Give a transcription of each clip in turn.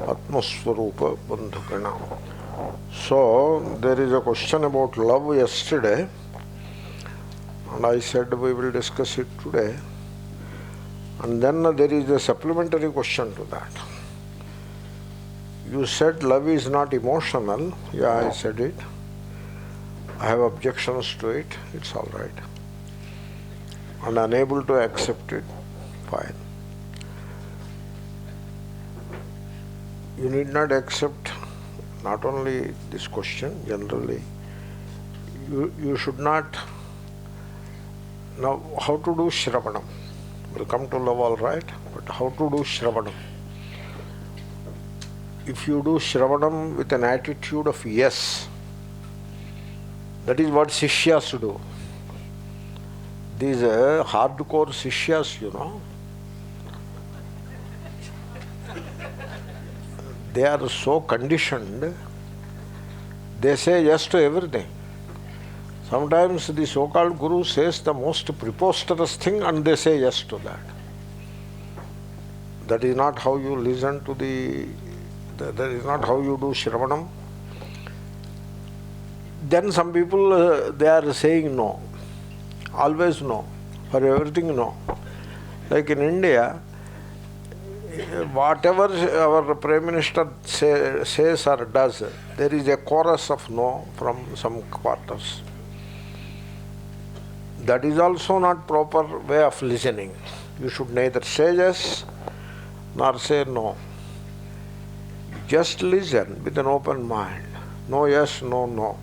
Atmaswarupa Bandhukana. So, there is a question about love yesterday, and I said we will discuss it today. And then there is a supplementary question to that. You said love is not emotional. Yeah, I said it. I have objections to it. It's all right. And unable to accept it. Fine. You need not accept not only this question, generally. You should not. Now, how to do Shravanam? We'll come to love, all right, but how to do Shravanam? If you do Shravanam with an attitude of yes, that is what Sishyas do. These hardcore Sishyas, they are so conditioned, they say yes to everything. Sometimes the so-called Guru says the most preposterous thing and they say yes to that. That is not how you listen to that is not how you do Shravanam. Then some people, they are saying no. Always no. For everything no. Like in India, whatever our Prime Minister says or does, there is a chorus of no from some quarters. That is also not proper way of listening. You should neither say yes nor say no. Just listen with an open mind. No yes, no no.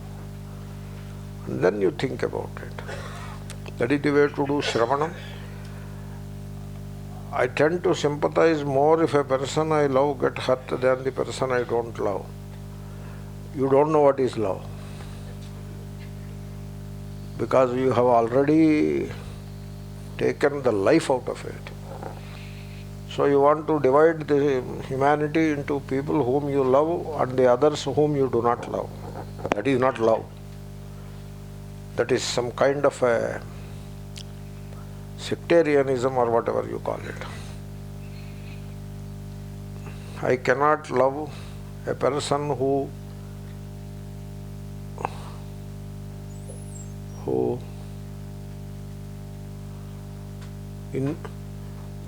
And then you think about it. That is the way to do Shravanam. I tend to sympathize more if a person I love gets hurt than the person I don't love. You don't know what is love, because you have already taken the life out of it. So you want to divide the humanity into people whom you love and the others whom you do not love. That is not love. That is some kind of a sectarianism or whatever you call it. I cannot love a person who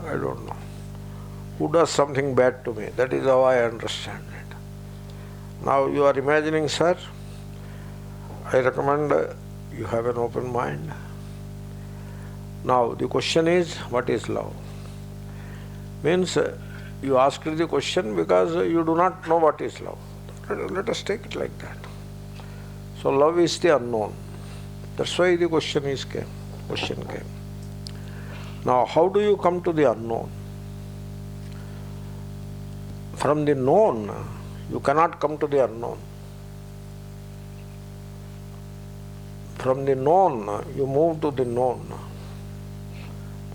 I don't know, who does something bad to me. That is how I understand it. Now you are imagining, sir, I recommend you have an open mind. Now the question is, what is love? Means you asked the question because you do not know what is love. Let us take it like that. So love is the unknown. That's why the question came. Now, how do you come to the unknown? From the known, you cannot come to the unknown. From the known, you move to the known.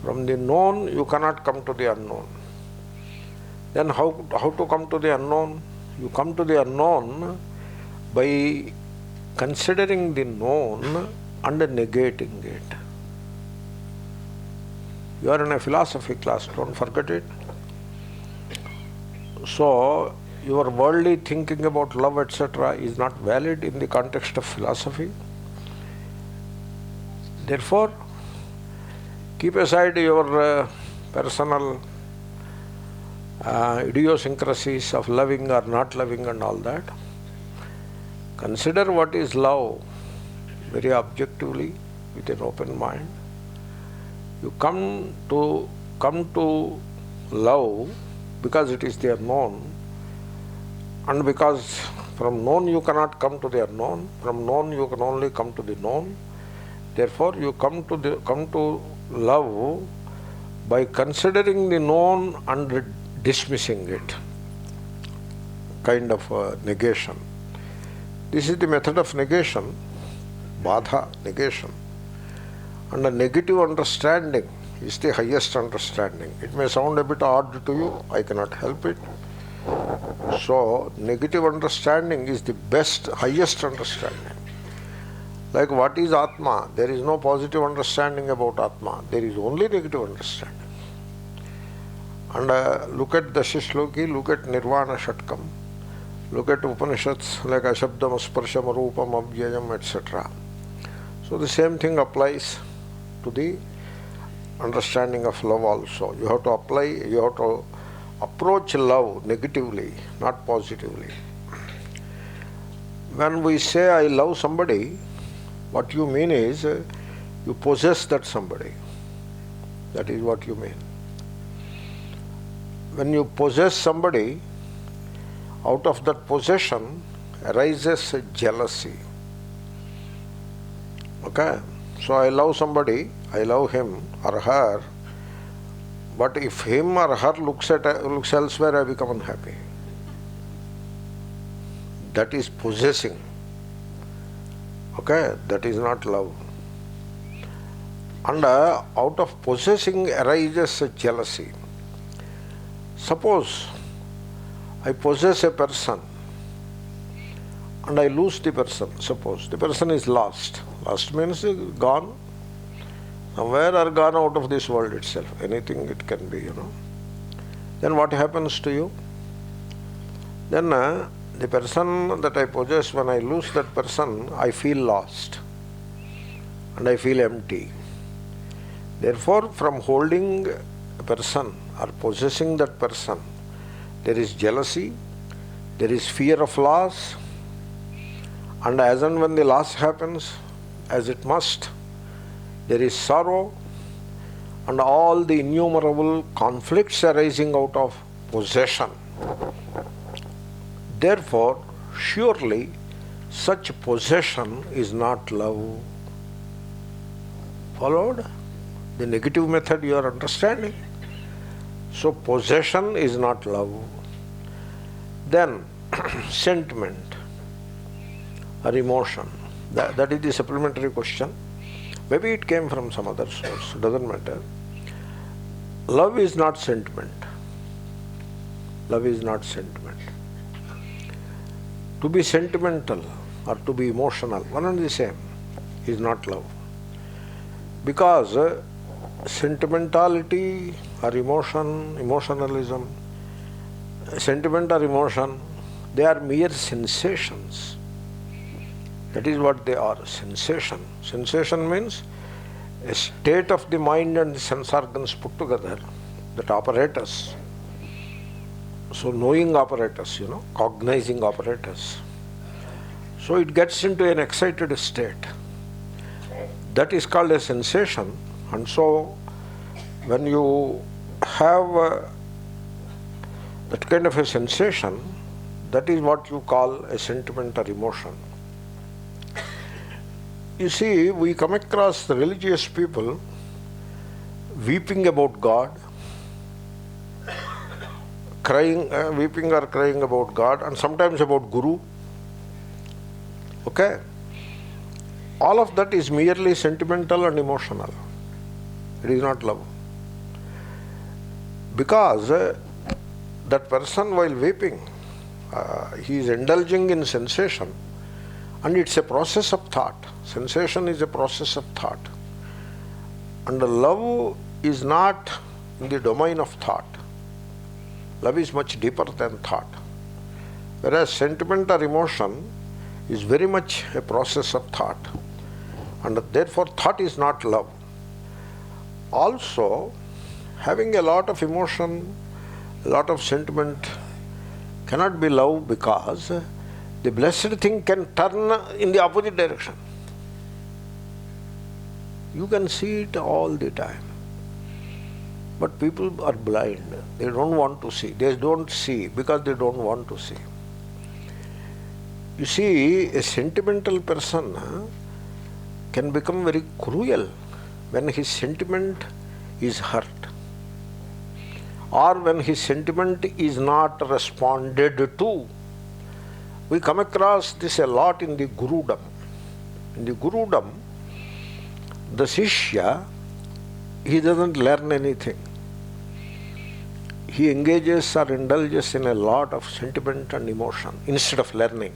From the known, you cannot come to the unknown. Then how to come to the unknown? You come to the unknown by considering the known and negating it. You are in a philosophy class, don't forget it. So, your worldly thinking about love, etc. is not valid in the context of philosophy. Therefore, keep aside your personal idiosyncrasies of loving or not loving and all that. Consider what is love very objectively with an open mind. You come to love because it is the unknown, and because from known you cannot come to the unknown, from known you can only come to the known. Therefore, you come to love by considering the known and dismissing it, kind of negation. This is the method of negation, badha, negation. And a negative understanding is the highest understanding. It may sound a bit odd to you, I cannot help it. So, negative understanding is the best, highest understanding. Like what is Atma? There is no positive understanding about Atma. There is only negative understanding. And look at Dasha Shloki, look at Nirvana Shatkam, look at Upanishads like Ashabdam, Sparsham, Rupam, Avyayam, etc. So the same thing applies to the understanding of love also. You have to approach love negatively, not positively. When we say I love somebody, what you mean is you possess that somebody. That is what you mean. When you possess somebody, out of that possession arises jealousy. Okay? So I love somebody, I love him or her, but if him or her looks elsewhere, I become unhappy. That is possessing. Okay? That is not love. And out of possessing arises jealousy. Suppose I possess a person and I lose the person. Suppose the person is lost. Lost means gone somewhere or gone out of this world itself. Anything it can be, Then what happens to you? Then the person that I possess, when I lose that person, I feel lost and I feel empty. Therefore, from holding a person or possessing that person, there is jealousy, there is fear of loss, and as and when the loss happens, as it must, there is sorrow and all the innumerable conflicts arising out of possession. Therefore, surely such possession is not love. Followed? The negative method you are understanding. So possession is not love. Then sentiment or emotion. That is the supplementary question. Maybe it came from some other source. Doesn't matter. Love is not sentiment. Love is not sentiment. To be sentimental or to be emotional, one and the same, is not love. Because sentimentality or emotionalism, sentiment or emotion, they are mere sensations. That is what they are, sensation. Sensation means a state of the mind and the sense organs put together, that apparatus. So knowing apparatus, cognizing apparatus. So it gets into an excited state. That is called a sensation. And so when you have that kind of a sensation, that is what you call a sentiment or emotion. You see, we come across the religious people weeping about God, weeping or crying about God, and sometimes about Guru. Okay? All of that is merely sentimental and emotional. It is not love. Because that person, while weeping, he is indulging in sensation, and it's a process of thought. Sensation is a process of thought. And love is not in the domain of thought. Love is much deeper than thought. Whereas sentiment or emotion is very much a process of thought. And therefore thought is not love. Also, having a lot of emotion, a lot of sentiment cannot be love, because the blessed thing can turn in the opposite direction. You can see it all the time. But people are blind. They don't want to see. They don't see because they don't want to see. You see, a sentimental person can become very cruel when his sentiment is hurt, or when his sentiment is not responded to. We come across this a lot in the Gurudam. In the Gurudam, the Shishya, he doesn't learn anything. He engages or indulges in a lot of sentiment and emotion instead of learning.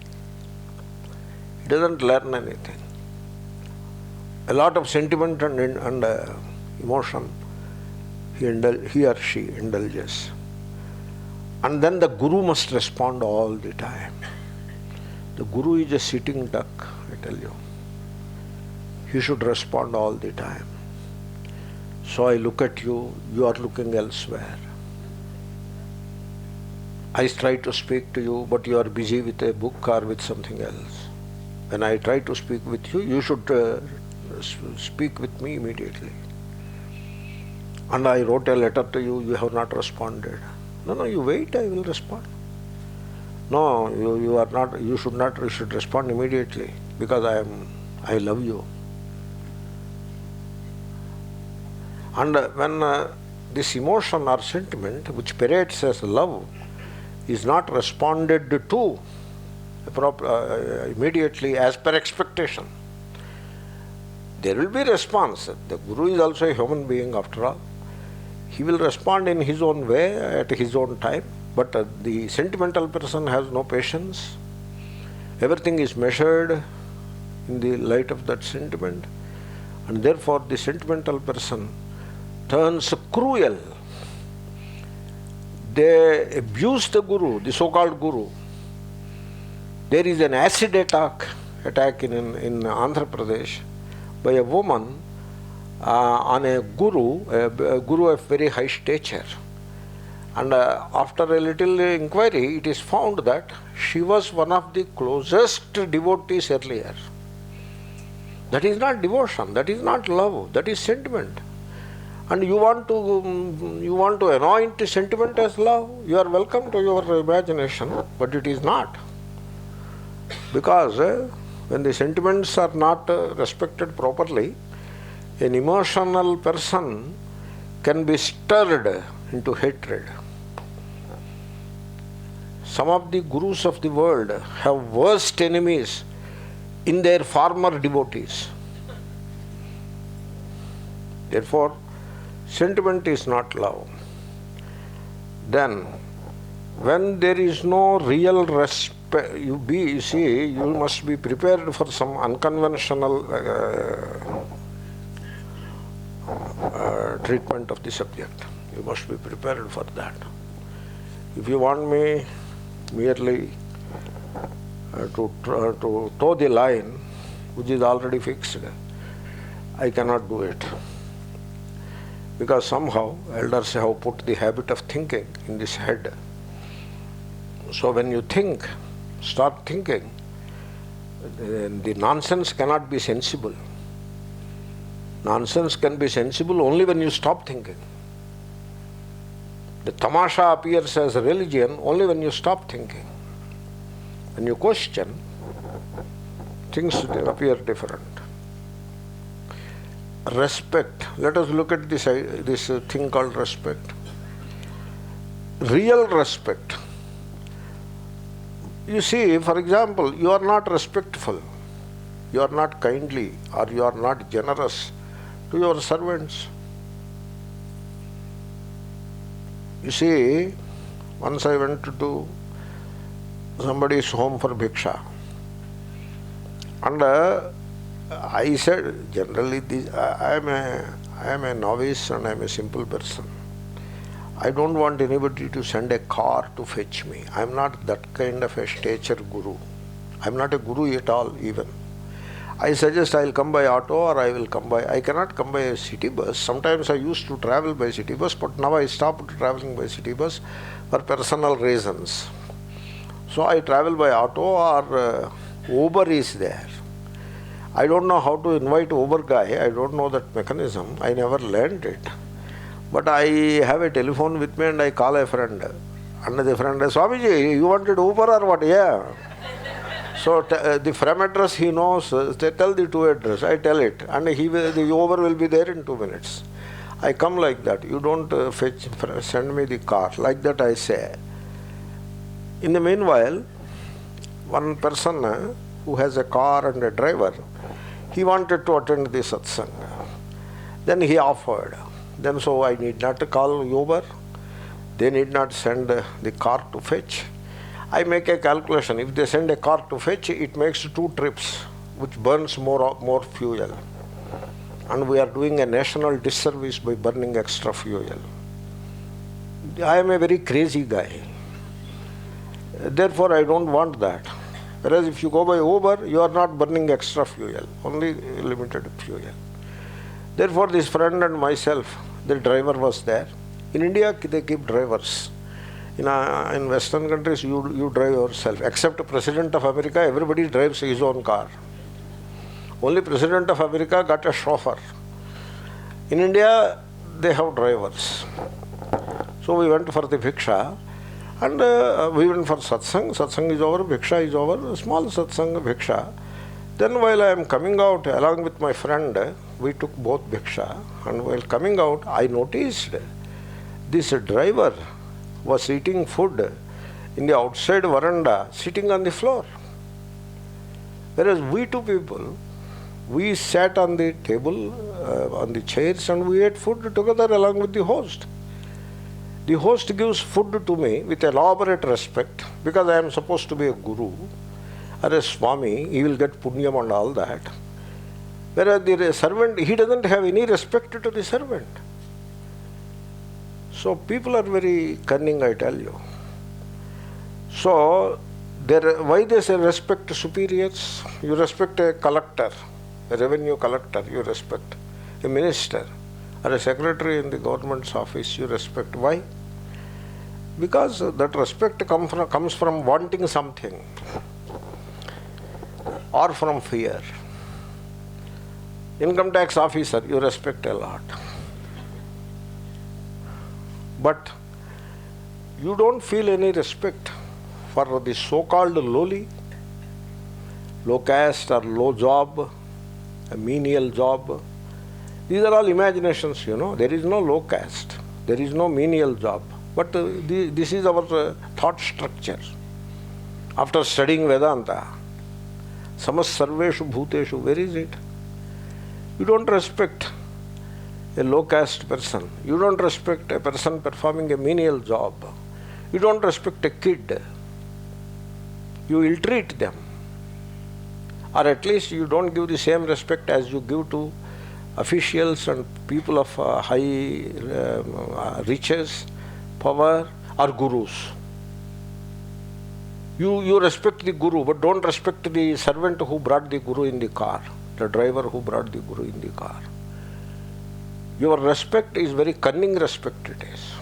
He doesn't learn anything. A lot of sentiment and emotion. he or she indulges. And then the Guru must respond all the time. The Guru is a sitting duck, I tell you. He should respond all the time. So I look at you, you are looking elsewhere. I try to speak to you, but you are busy with a book or with something else. When I try to speak with you, you should speak with me immediately. And I wrote a letter to you, you have not responded. No, you wait, I will respond. No, you should respond immediately, because I love you. And when this emotion or sentiment, which parades as love, is not responded to immediately as per expectation, there will be response. The Guru is also a human being after all. He will respond in his own way at his own time, but the sentimental person has no patience. Everything is measured in the light of that sentiment, and therefore the sentimental person turns cruel. They abuse the Guru, the so-called Guru. There is an acid attack in Andhra Pradesh by a woman on a guru of very high stature. And after a little inquiry, it is found that she was one of the closest devotees earlier. That is not devotion, that is not love, that is sentiment. And you want to anoint sentiment as love, you are welcome to your imagination, but it is not. Because when the sentiments are not respected properly, an emotional person can be stirred into hatred. Some of the gurus of the world have worst enemies in their former devotees. Therefore, sentiment is not love. Then, when there is no real respect, you must be prepared for some unconventional treatment of the subject. You must be prepared for that. If you want me merely to toe the line, which is already fixed, I cannot do it. Because somehow elders have put the habit of thinking in this head. So when you start thinking, the nonsense cannot be sensible. Nonsense can be sensible only when you stop thinking. The tamasha appears as a religion only when you stop thinking. When you question, things appear different. Respect. Let us look at this thing called respect. Real respect. You see, for example, you are not respectful, you are not kindly, or you are not generous to your servants. You see, once I went to somebody's home for bhiksha, and I said, generally, I am a novice and I am a simple person. I don't want anybody to send a car to fetch me. I am not that kind of a stature guru. I am not a guru at all even. I suggest I will come by auto or I cannot come by a city bus. Sometimes I used to travel by city bus, but now I stopped traveling by city bus for personal reasons. So I travel by auto or Uber is there. I don't know how to invite Uber guy. I don't know that mechanism. I never learned it. But I have a telephone with me and I call a friend. And the friend says, Swamiji, you wanted Uber or what? Yeah. So the from address he knows, they tell the to address. I tell it. And the Uber will be there in 2 minutes. I come like that. You don't send me the car. Like that I say. In the meanwhile, one person who has a car and a driver, he wanted to attend the satsang. Then he offered. Then so I need not call Uber. They need not send the car to fetch. I make a calculation. If they send a car to fetch, it makes 2 trips, which burns more fuel. and we are doing a national disservice by burning extra fuel. I am a very crazy guy. Therefore, I don't want that. Whereas if you go by Uber, you are not burning extra fuel, only limited fuel. Therefore, this friend and myself, the driver was there. In India, they keep drivers. In Western countries, you drive yourself. Except President of America, everybody drives his own car. Only President of America got a chauffeur. In India, they have drivers. So we went for the bhiksha, and we went for satsang. Satsang is over, bhiksha is over, small satsang, bhiksha. Then while I am coming out, along with my friend, we took both bhiksha, and while coming out, I noticed this driver was eating food in the outside veranda, sitting on the floor. Whereas we two people, we sat on the table, on the chairs, and we ate food together along with the host. The host gives food to me with elaborate respect, because I am supposed to be a guru or a Swami, he will get punyam and all that. Whereas the servant, he doesn't have any respect to the servant. So people are very cunning, I tell you. So why they say respect superiors? You respect a collector, a revenue collector, you respect a minister or a secretary in the government's office, you respect. Why? Because that respect comes from wanting something or from fear. Income tax officer, you respect a lot. But you don't feel any respect for the so-called lowly, low caste or low job, a menial job. These are all imaginations, you know. There is no low caste. There is no menial job. But this is our thought structure. After studying Vedanta, samas sarveshu bhuteshu, where is it? You don't respect a low caste person. You don't respect a person performing a menial job. You don't respect a kid. You ill-treat them. Or at least you don't give the same respect as you give to officials and people of high riches, power, or gurus. You respect the guru, but don't respect the servant who brought the guru in the car, the driver who brought the guru in the car. Your respect is very cunning respect it is.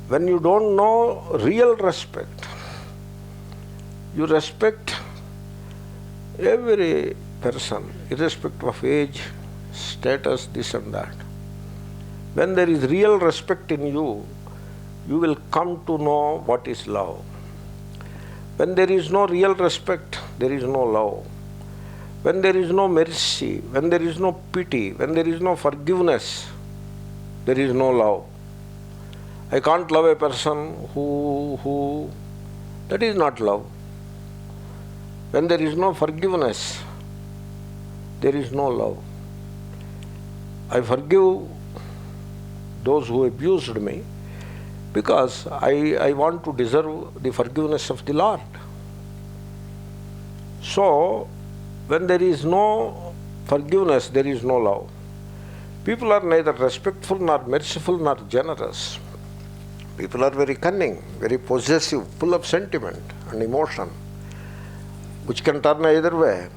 When you don't know real respect, you respect every person, irrespective of age, status, this and that. When there is real respect in you, you will come to know what is love. When there is no real respect, there is no love. When there is no mercy, when there is no pity, when there is no forgiveness, there is no love. I can't love a person who that is not love. When there is no forgiveness, there is no love. I forgive those who abused me because I want to deserve the forgiveness of the Lord. So, when there is no forgiveness, there is no love. People are neither respectful nor merciful nor generous. People are very cunning, very possessive, full of sentiment and emotion, which can turn either way.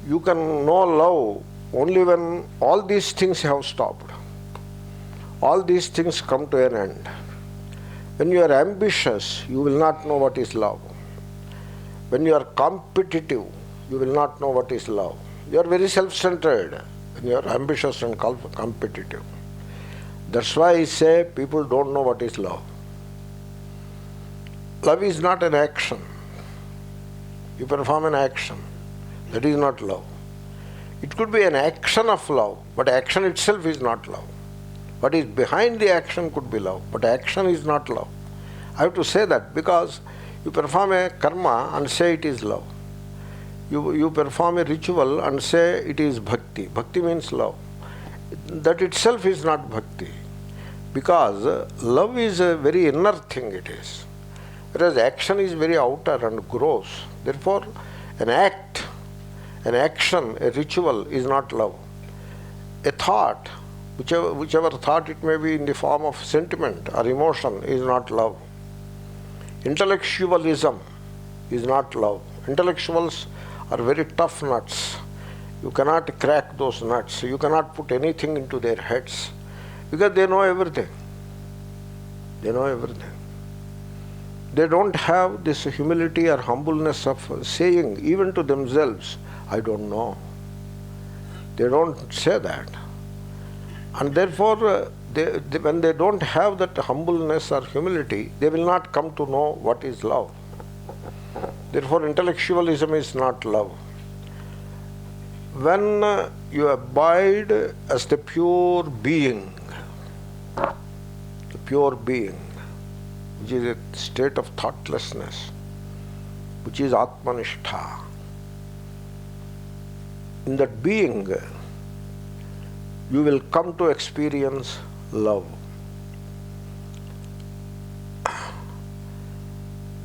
You can know love only when all these things have stopped. All these things come to an end. When you are ambitious, you will not know what is love. When you are competitive, you will not know what is love. You are very self-centered when you are ambitious and competitive. That's why I say people don't know what is love. Love is not an action. You perform an action. That is not love. It could be an action of love, but action itself is not love. What is behind the action could be love, but action is not love. I have to say that because you perform a karma and say it is love. You perform a ritual and say it is bhakti. Bhakti means love. That itself is not bhakti. Because love is a very inner thing it is. Whereas action is very outer and gross. Therefore, an act an action, a ritual is not love. A thought, whichever thought it may be in the form of sentiment or emotion, is not love. Intellectualism is not love. Intellectuals are very tough nuts. You cannot crack those nuts. You cannot put anything into their heads because they know everything. They know everything. They don't have this humility or humbleness of saying even to themselves, I don't know. They don't say that. And therefore, when they don't have that humbleness or humility, they will not come to know what is love. Therefore, intellectualism is not love. When you abide as the pure being, which is a state of thoughtlessness, which is Atmanishtha, in that being, you will come to experience love.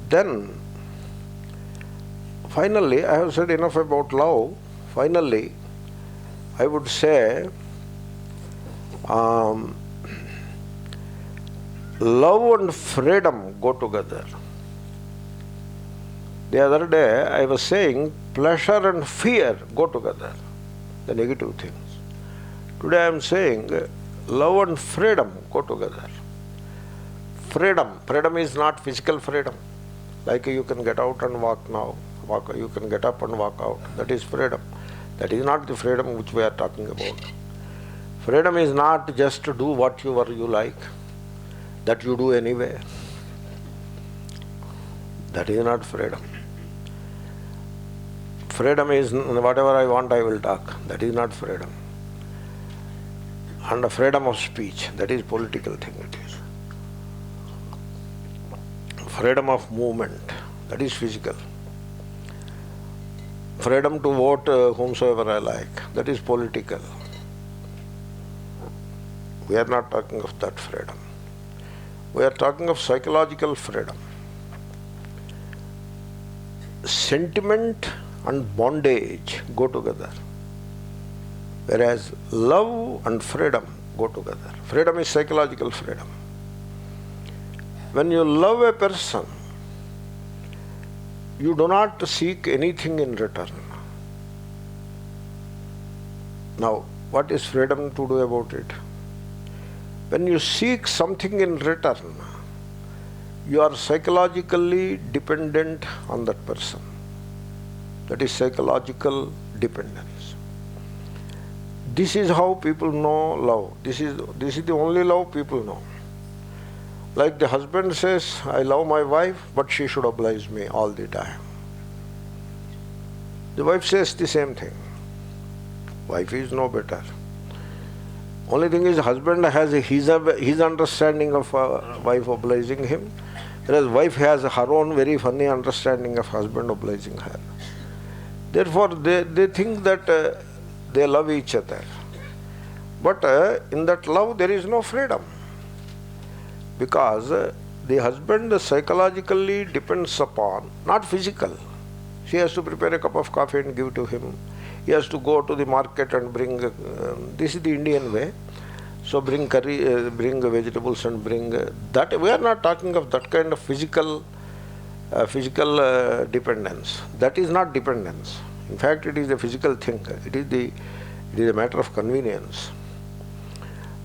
Then, finally, I have said enough about love. Finally, I would say love and freedom go together. The other day I was saying pleasure and fear go together, the negative things. Today I am saying love and freedom go together. Freedom is not physical freedom. Like you can get out and walk now, you can get up and walk out. That is freedom. That is not the freedom which we are talking about. Freedom is not just to do whatever you like, that you do anyway. That is not freedom. Freedom is whatever I want I will talk. That is not freedom. And the freedom of speech, that is political thing it is. Freedom of movement, that is physical. Freedom to vote whomsoever I like, that is political. We are not talking of that freedom. We are talking of psychological freedom. Sentiment and bondage go together, whereas love and freedom go together. Freedom is psychological freedom. When you love a person, you do not seek anything in return. Now, what is freedom to do about it? When you seek something in return, you are psychologically dependent on that person. That is psychological dependence. This is how people know love. This is the only love people know. Like the husband says, I love my wife, but she should oblige me all the time. The wife says the same thing. Wife is no better. Only thing is, husband has his understanding of wife obliging him, whereas wife has her own very funny understanding of husband obliging her. Therefore, they think that they love each other. But in that love, there is no freedom. Because the husband psychologically depends upon, not physical. She has to prepare a cup of coffee and give to him. He has to go to the market and bring, this is the Indian way. So bring curry, bring vegetables and bring that. We are not talking of that kind of physical dependence. That is not dependence. In fact, it is a physical thing. It is a matter of convenience.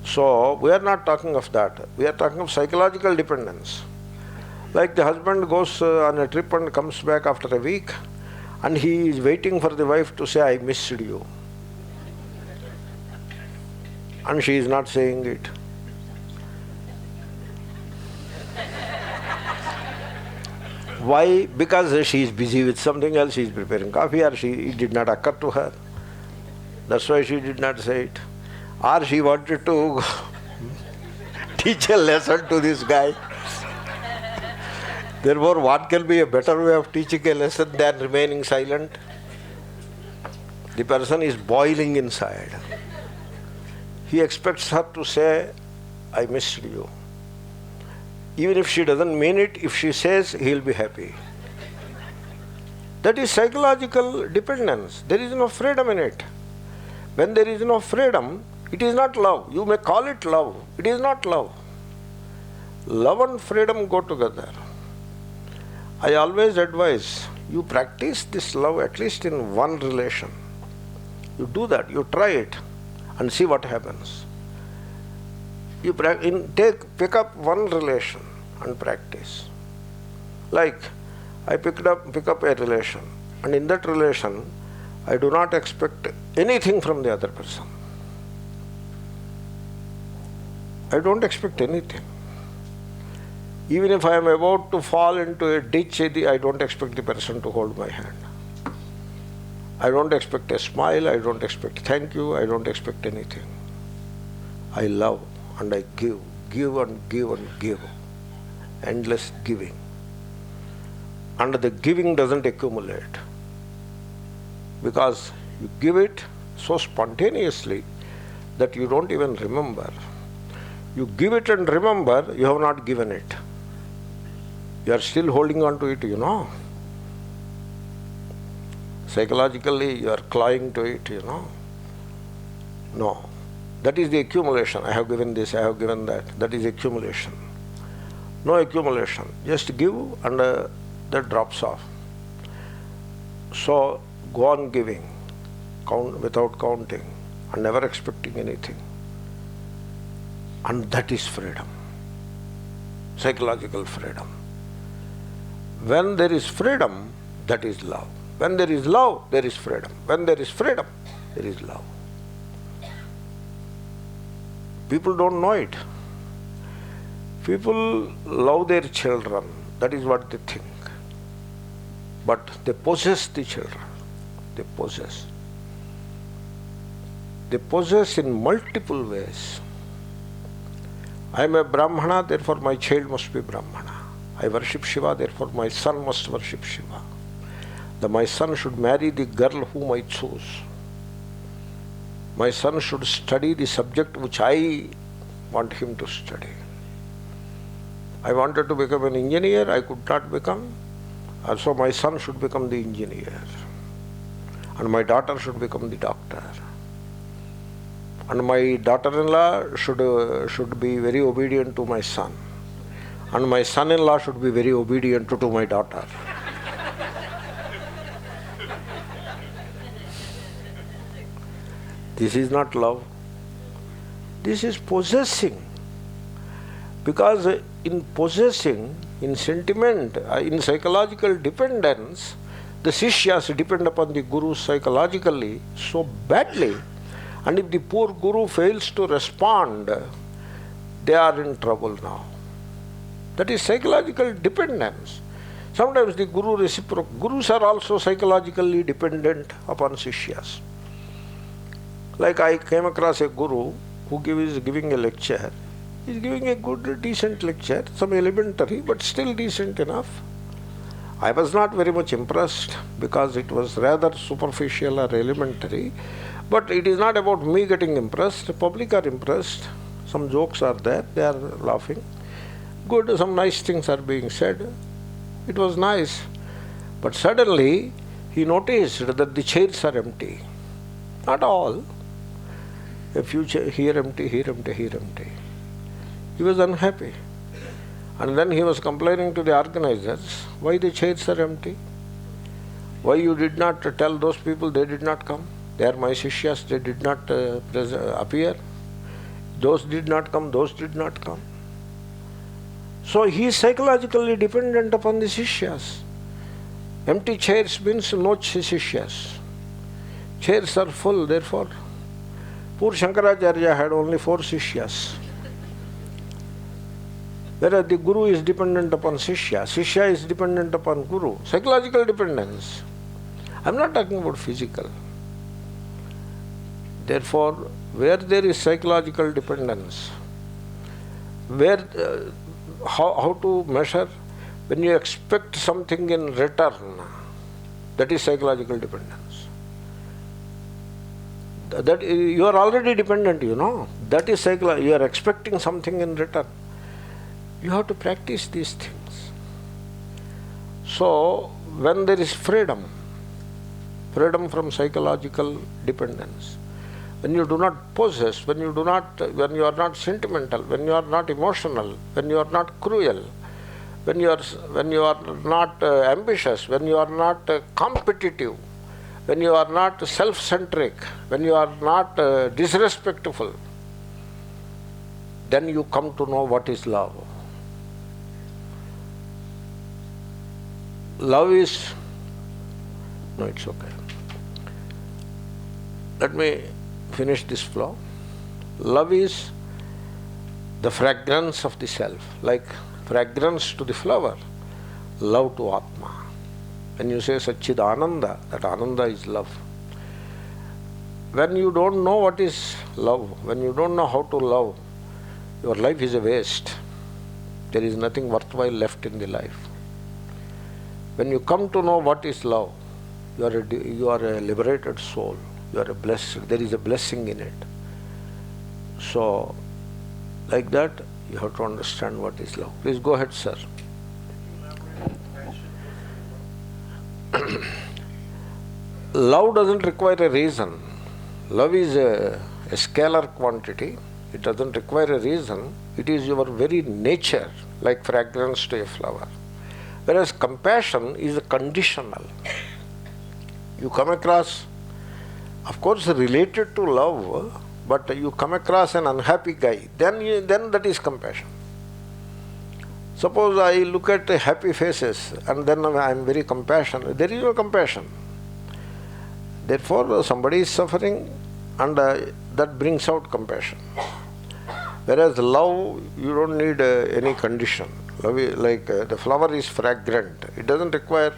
So we are not talking of that. We are talking of psychological dependence. Like the husband goes on a trip and comes back after a week, and he is waiting for the wife to say, I missed you. And she is not saying it. Why? Because she is busy with something else. She is preparing coffee, or it did not occur to her. That's why she did not say it. Or she wanted to teach a lesson to this guy. Therefore, what can be a better way of teaching a lesson than remaining silent? The person is boiling inside. He expects her to say, I missed you. Even if she doesn't mean it, if she says, he'll be happy. That is psychological dependence. There is no freedom in it. When there is no freedom, it is not love. You may call it love. It is not love. Love and freedom go together. I always advise you practice this love at least in one relation. You do that, you try it and see what happens. You pick up one relation and practice. Like I pick up a relation, and in that relation I do not expect anything from the other person. I don't expect anything. Even if I am about to fall into a ditch, I don't expect the person to hold my hand. I don't expect a smile, I don't expect thank you, I don't expect anything. I love and I give and give and give. Endless giving. And the giving doesn't accumulate. Because you give it so spontaneously that you don't even remember. You give it and remember, you have not given it. You are still holding on to it, you know. Psychologically, you are clawing to it, you know. No. That is the accumulation. I have given this, I have given that. That is accumulation. No accumulation. Just give and that drops off. So, go on giving, without counting and never expecting anything. And that is freedom. Psychological freedom. When there is freedom, that is love. When there is love, there is freedom. When there is freedom, there is love. People don't know it. People love their children. That is what they think. But they possess the children. They possess. They possess in multiple ways. I am a Brahmana, therefore my child must be Brahmana. I worship Shiva, therefore my son must worship Shiva. My son should marry the girl whom I choose. My son should study the subject which I want him to study. I wanted to become an engineer, I could not become. So my son should become the engineer. And my daughter should become the doctor. And my daughter-in-law should be very obedient to my son. And my son-in-law should be very obedient to my daughter. This is not love. This is possessing. Because in possessing, in sentiment, in psychological dependence, the Sishyas depend upon the Guru psychologically so badly. And if the poor Guru fails to respond, they are in trouble now. That is psychological dependence. Sometimes the Gurus are also psychologically dependent upon Sishyas. Like I came across a Guru who is giving a lecture. He is giving a good, decent lecture, some elementary, but still decent enough. I was not very much impressed because it was rather superficial or elementary. But it is not about me getting impressed. The public are impressed. Some jokes are there. They are laughing. Good, some nice things are being said. It was nice. But suddenly, he noticed that the chairs are empty. Not all. A few chairs, here empty, here empty, here empty. He was unhappy. And then he was complaining to the organizers, why the chairs are empty? Why you did not tell those people they did not come? They are my Sishyas, they did not appear. Those did not come, those did not come. So he is psychologically dependent upon the Sishyas. Empty chairs means no Sishyas. Chairs are full, therefore. Poor Shankaracharya had only 4 Sishyas. Whereas the Guru is dependent upon Sishya. Sishya is dependent upon Guru. Psychological dependence. I am not talking about physical. Therefore, where there is psychological dependence, where how to measure? When you expect something in return, that is psychological dependence. That you are already dependent, you know. That is psychological. You are expecting something in return. You have to practice these things. So, when there is freedom, freedom from psychological dependence, when you do not possess, when you are not sentimental, when you are not emotional, when you are not cruel, when you are not ambitious, when you are not competitive, when you are not self-centric, when you are not disrespectful, then you come to know what is love. Love is... No, it's okay. Let me finish this flow. Love is the fragrance of the self, like fragrance to the flower, love to Atma. When you say Satchidananda, that Ananda is love. When you don't know what is love, when you don't know how to love, your life is a waste. There is nothing worthwhile left in the life. When you come to know what is love, you are a liberated soul. You are a blessed. There is a blessing in it. So, like that, you have to understand what is love. Please go ahead, sir. Love doesn't require a reason. Love is a scalar quantity. It doesn't require a reason. It is your very nature, like fragrance to a flower. Whereas compassion is conditional. You come across, of course, related to love, but you come across an unhappy guy, then that is compassion. Suppose I look at happy faces and then I am very compassionate. There is no compassion. Therefore, somebody is suffering and that brings out compassion. Whereas love, you don't need any condition. Love is like the flower is fragrant. It doesn't require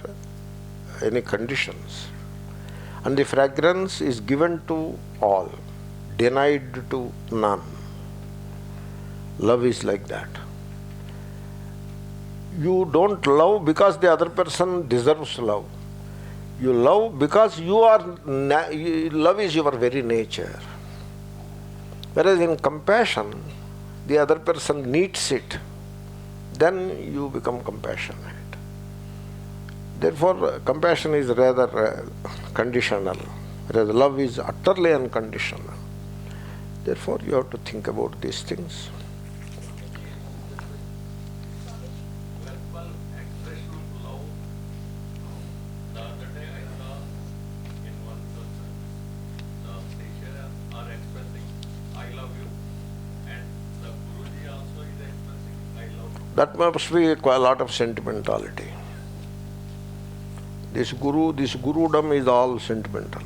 any conditions. And the fragrance is given to all, denied to none. Love is like that. You don't love because the other person deserves love. You love because love is your very nature. Whereas in compassion, the other person needs it. Then you become compassionate. Therefore, compassion is rather conditional, whereas love is utterly unconditional. Therefore, you have to think about these things. Verbal expression of love. The other day I saw in one person, the teacher are expressing I love you, and the Guruji also is expressing I love you. That must be quite a lot of sentimentality. This gurudom is all sentimental.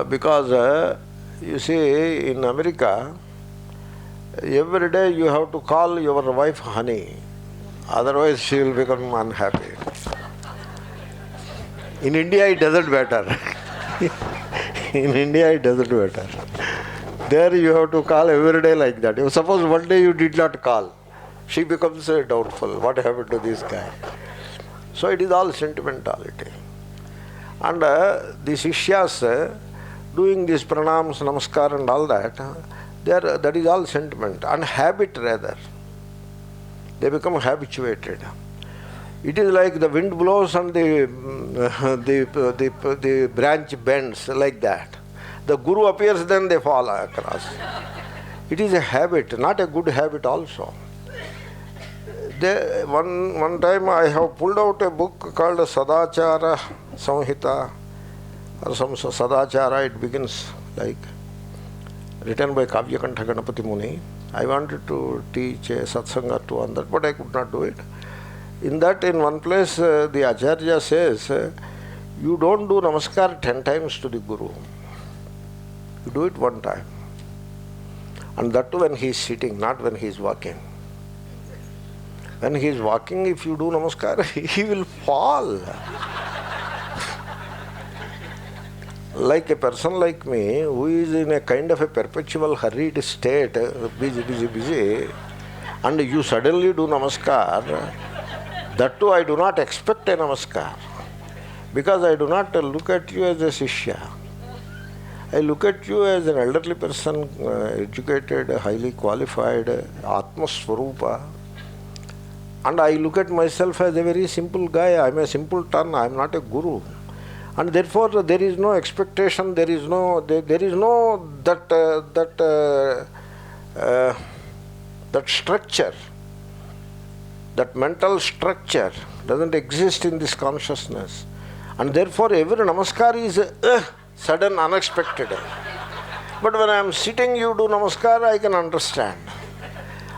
Because you see, in America, every day you have to call your wife honey, otherwise she will become unhappy. In India it doesn't matter. In India it doesn't matter. There you have to call every day like that. If suppose one day you did not call, she becomes doubtful. What happened to this guy? So it is all sentimentality. And the Sishyas doing these pranams, namaskar and all that, that is all sentiment and habit rather. They become habituated. It is like the wind blows and the branch bends like that. The Guru appears, then they fall across. It is a habit, not a good habit also. One time I have pulled out a book called Sadachara Samhita, or some Sadachara, it begins like, written by Kavyakantha Ganapati Muni. I wanted to teach a satsanga or two on that, but I could not do it. In that, in one place, the Acharya says, you don't do namaskar 10 times to the Guru. You do it one time. And that too when he is sitting, not when he is walking. When he is walking, if you do namaskar, he will fall. Like a person like me, who is in a kind of a perpetual hurried state, busy, and you suddenly do namaskar, that too I do not expect a namaskar. Because I do not look at you as a Sishya. I look at you as an elderly person, educated, highly qualified, Atma Swarupa. And I look at myself as a very simple guy. I am a simpleton. I am not a guru. And therefore there is no expectation, there is no that structure, that mental structure doesn't exist in this consciousness. And therefore every namaskar is sudden, unexpected. But when I am sitting, you do namaskar, I can understand.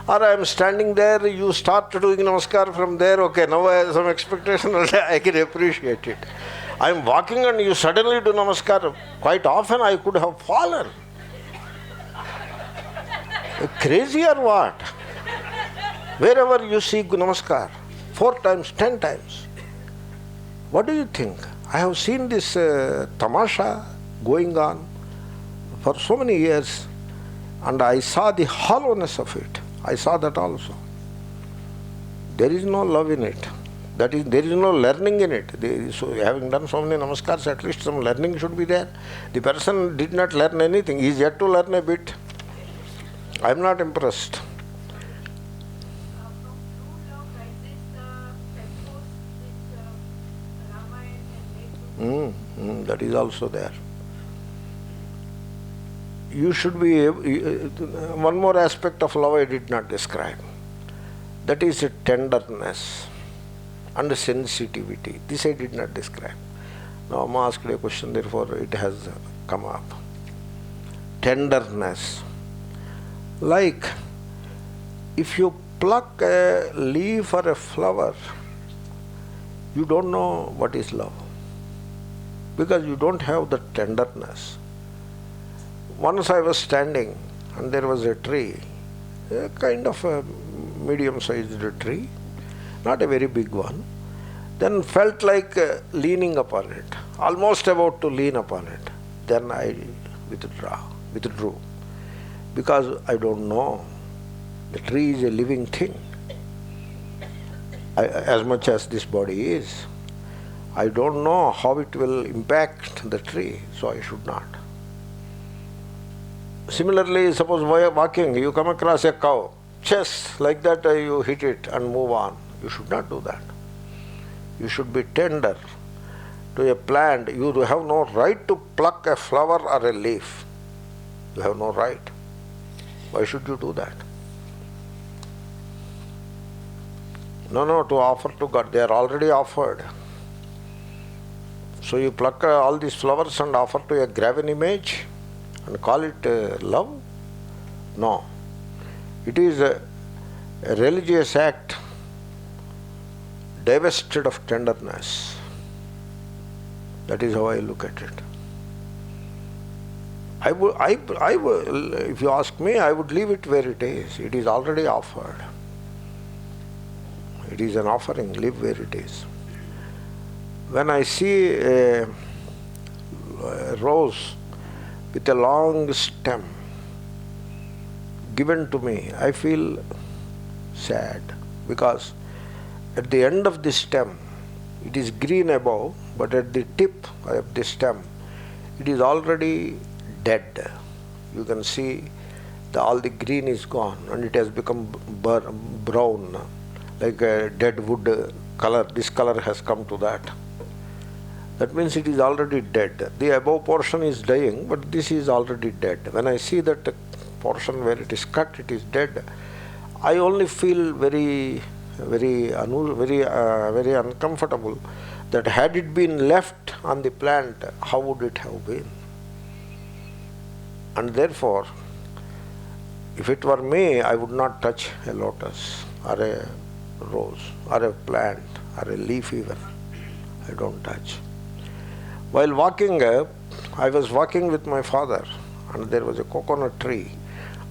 Or I am standing there, you start doing namaskar from there, okay, now I have some expectation, I can appreciate it. I am walking and you suddenly do namaskar. Quite often I could have fallen. Crazy or what? Wherever you see namaskar, 4 times, 10 times. What do you think? I have seen this tamasha going on for so many years, and I saw the hollowness of it. I saw that also. There is no love in it. That is, there is no learning in it. So having done so many namaskars, at least some learning should be there. The person did not learn anything. He is yet to learn a bit. I am not impressed. That is also there. You should be one more aspect of love I did not describe. That is a tenderness and sensitivity. This I did not describe. Now Amma asked a question, therefore it has come up. Tenderness. Like if you pluck a leaf or a flower, you don't know what is love, because you don't have the tenderness. Once I was standing and there was a tree, a kind of a medium-sized tree, not a very big one. Then felt like leaning upon it, almost about to lean upon it. Then I withdrew, because I don't know. The tree is a living thing, as much as this body is. I don't know how it will impact the tree, so I should not. Similarly, suppose while walking, you come across a cow, just like that you hit it and move on. You should not do that. You should be tender to a plant. You have no right to pluck a flower or a leaf. You have no right. Why should you do that? No, to offer to God. They are already offered. So you pluck all these flowers and offer to a graven image and call it love? No. It is a religious act divested of tenderness. That is how I look at it. I would, if you ask me, I would leave it where it is. It is already offered. It is an offering. Leave where it is. When I see a rose with a long stem given to me, I feel sad, because at the end of the stem, it is green above, but at the tip of the stem, it is already dead. You can see all the green is gone and it has become brown, like a dead wood color. This color has come to that. That means it is already dead. The above portion is dying, but this is already dead. When I see that portion where it is cut, it is dead, I only feel very uncomfortable, that had it been left on the plant, how would it have been? And therefore, if it were me, I would not touch a lotus or a rose or a plant or a leaf even. I don't touch. While walking, I was walking with my father, and there was a coconut tree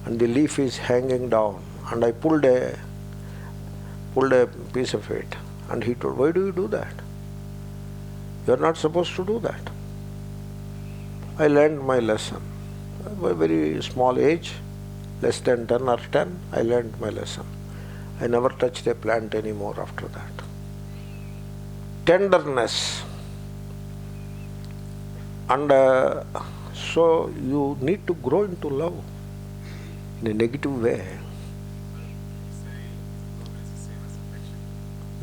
and the leaf is hanging down, and I pulled a piece of it, and he told, "Why do you do that? You are not supposed to do that." I learned my lesson. At a very small age, less than 10 or 10, I learned my lesson. I never touched a plant anymore after that. Tenderness. And so you need to grow into love in a negative way.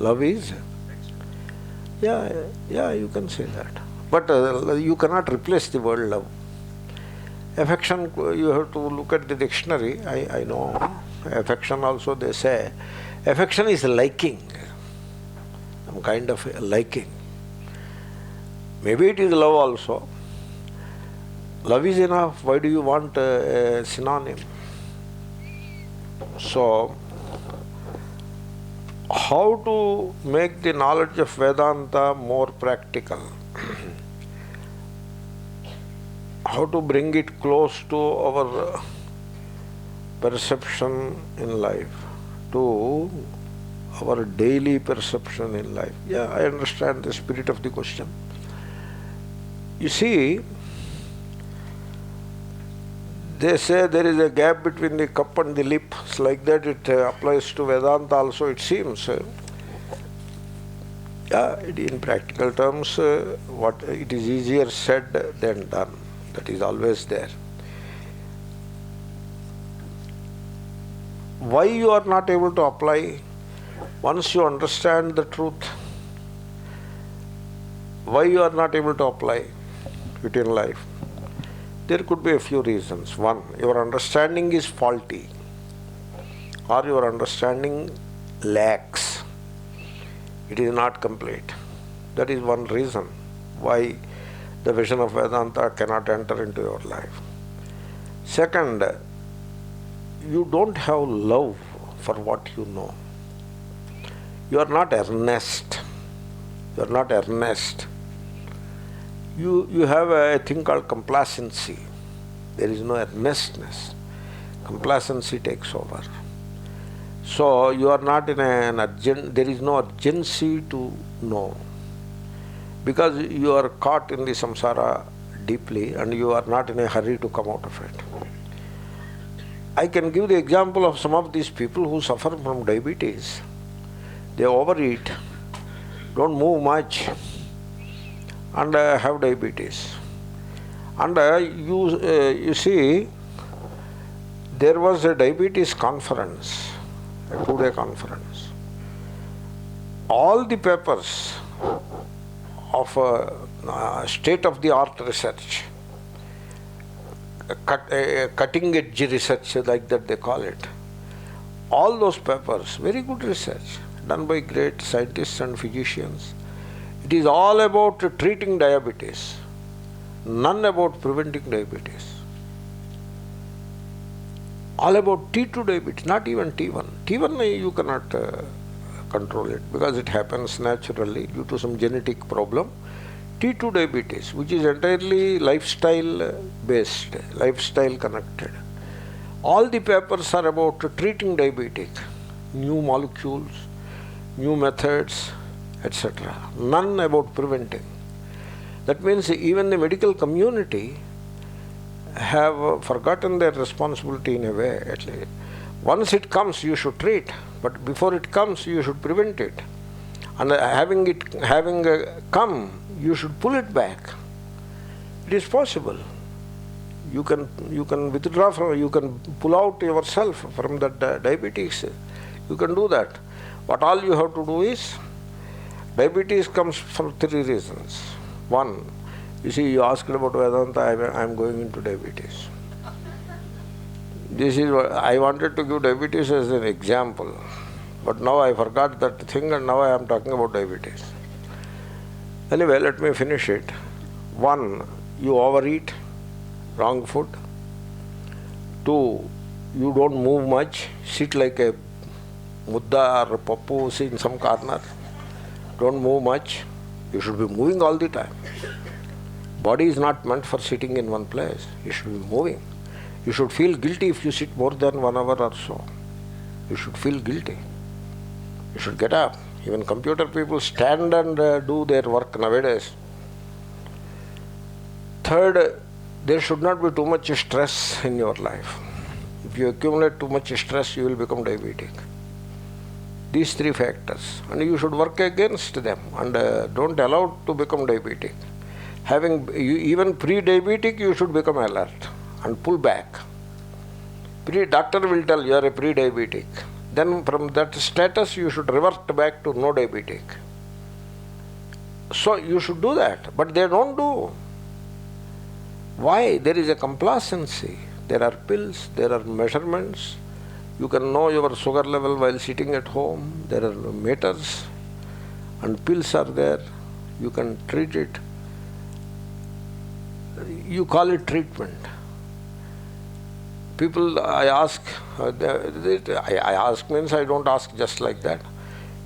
Love is? Yeah, you can say that. But you cannot replace the word love. Affection, you have to look at the dictionary. I know. Affection also they say. Affection is liking. Some kind of liking. Maybe it is love also. Love is enough. Why do you want a synonym? So, how to make the knowledge of Vedanta more practical? How to bring it close to our perception in life, to our daily perception in life? Yeah, I understand the spirit of the question. You see, they say there is a gap between the cup and the lip. It's like that it applies to Vedanta also, it seems. In practical terms, what it is easier said than done. That is always there. Why you are not able to apply? Once you understand the truth, why you are not able to apply it in life? There could be a few reasons. One, your understanding is faulty, or your understanding lacks. It is not complete. That is one reason why the vision of Vedanta cannot enter into your life. Second, you don't have love for what you know. You are not earnest. You are not earnest. You have a thing called complacency. There is no earnestness. Complacency takes over. So you are not in an urgent, there is no urgency to know. Because you are caught in the samsara deeply and you are not in a hurry to come out of it. I can give the example of some of these people who suffer from diabetes. They overeat, don't move much, and have diabetes. And you see, there was a diabetes conference, a 2-day conference. All the papers of state-of-the-art research, cutting-edge research like that they call it, all those papers, very good research, done by great scientists and physicians. It is all about treating diabetes, none about preventing diabetes. All about T2 diabetes, not even T1. T1 you cannot control it because it happens naturally due to some genetic problem. T2 diabetes, which is entirely lifestyle based, lifestyle connected. All the papers are about treating diabetic, new molecules, new methods, etc. None about preventing. That means even the medical community have forgotten their responsibility in a way, at least. Once it comes, you should treat, but before it comes, you should prevent it. And having come, you should pull it back. It is possible. You can withdraw from, you can pull out yourself from that diabetes. You can do that. What all you have to do is, diabetes comes for 3 reasons. One, you see, you asked about Vedanta, I am going into diabetes. This is what I wanted to give diabetes as an example, but now I forgot that thing and now I am talking about diabetes. Anyway, let me finish it. One, you overeat, wrong food. 2, you don't move much, sit like a mudda or pappu in some corner. Don't move much. You should be moving all the time. Body is not meant for sitting in one place. You should be moving. You should feel guilty if you sit more than 1 hour or so. You should feel guilty. You should get up. Even computer people stand and do their work nowadays. Third, there should not be too much stress in your life. If you accumulate too much stress, you will become diabetic. These 3 factors. And you should work against them and don't allow to become diabetic. Even pre-diabetic, you should become alert and pull back. Doctor will tell you are a pre-diabetic. then from that status you should revert back to no diabetic. So you should do that, but they don't do. Why? There is a complacency. There are pills, there are measurements. You can know your sugar level while sitting at home. There are meters and pills are there. You can treat it. You call it treatment. People, I ask means I don't ask just like that.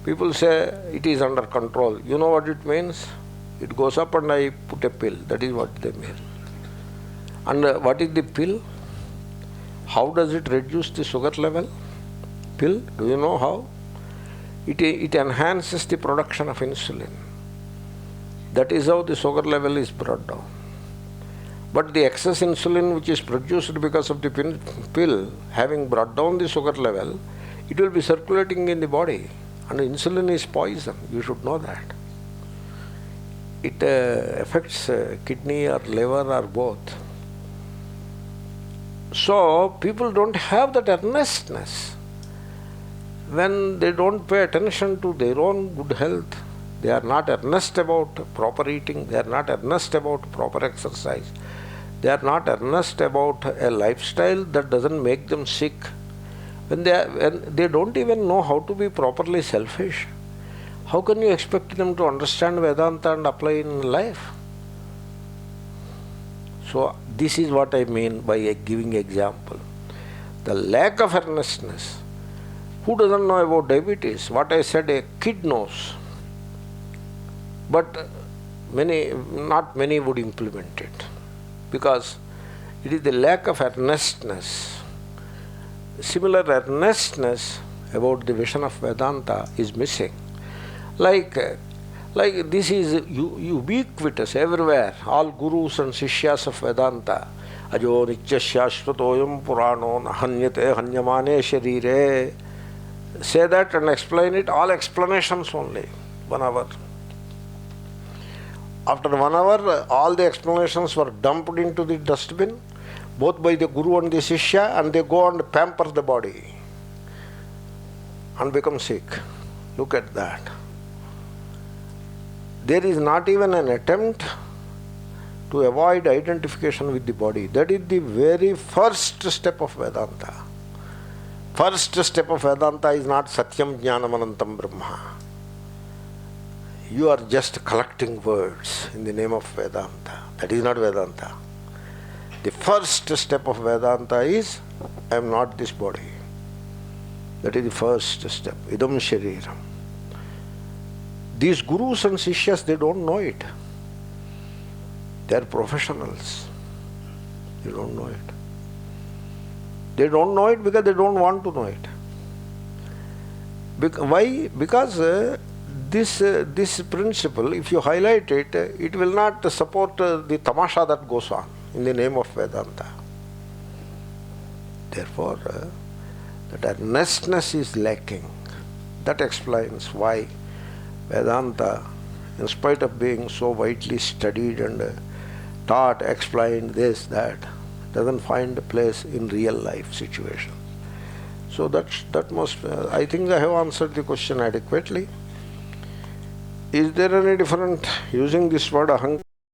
People say it is under control. You know what it means? It goes up and I put a pill. That is what they mean. And what is the pill? How does it reduce the sugar level? Pill, do you know how? It enhances the production of insulin. That is how the sugar level is brought down. But the excess insulin which is produced because of the pill having brought down the sugar level, it will be circulating in the body. And insulin is poison. You should know that. It affects kidney or liver or both. So people don't have that earnestness. When they don't pay attention to their own good health, they are not earnest about proper eating, they are not earnest about proper exercise, they are not earnest about a lifestyle that doesn't make them sick. When they don't even know how to be properly selfish, how can you expect them to understand Vedanta and apply in life? So this is what I mean by giving example. The lack of earnestness. Who doesn't know about diabetes? What I said, a kid knows. But not many would implement it. Because it is the lack of earnestness. Similar earnestness about the vision of Vedanta is missing. Like this is ubiquitous everywhere. All gurus and sishyas of Vedanta. Ajo nitya shashvatoyam purano nahanyate hanyamane sharire. Say that and explain it. All explanations only. 1 hour. After 1 hour, all the explanations were dumped into the dustbin, both by the guru and the sishya, and they go and pamper the body and become sick. Look at that. There is not even an attempt to avoid identification with the body. That is the very first step of Vedanta. First step of Vedanta is not Satyam Jnanam Anantam Brahma. You are just collecting words in the name of Vedanta. That is not Vedanta. The first step of Vedanta is, I am not this body. That is the first step. Idam Shariram. These gurus and sishyas, they don't know it. They are professionals. They don't know it. They don't know it because they don't want to know it. Why? Because this principle, if you highlight it, it will not support the tamasha that goes on in the name of Vedanta. Therefore, that earnestness is lacking. That explains why Vedanta, in spite of being so widely studied and taught, explained, this, that, doesn't find a place in real life situation. So that must, I think I have answered the question adequately. Is there any different, using this word aham?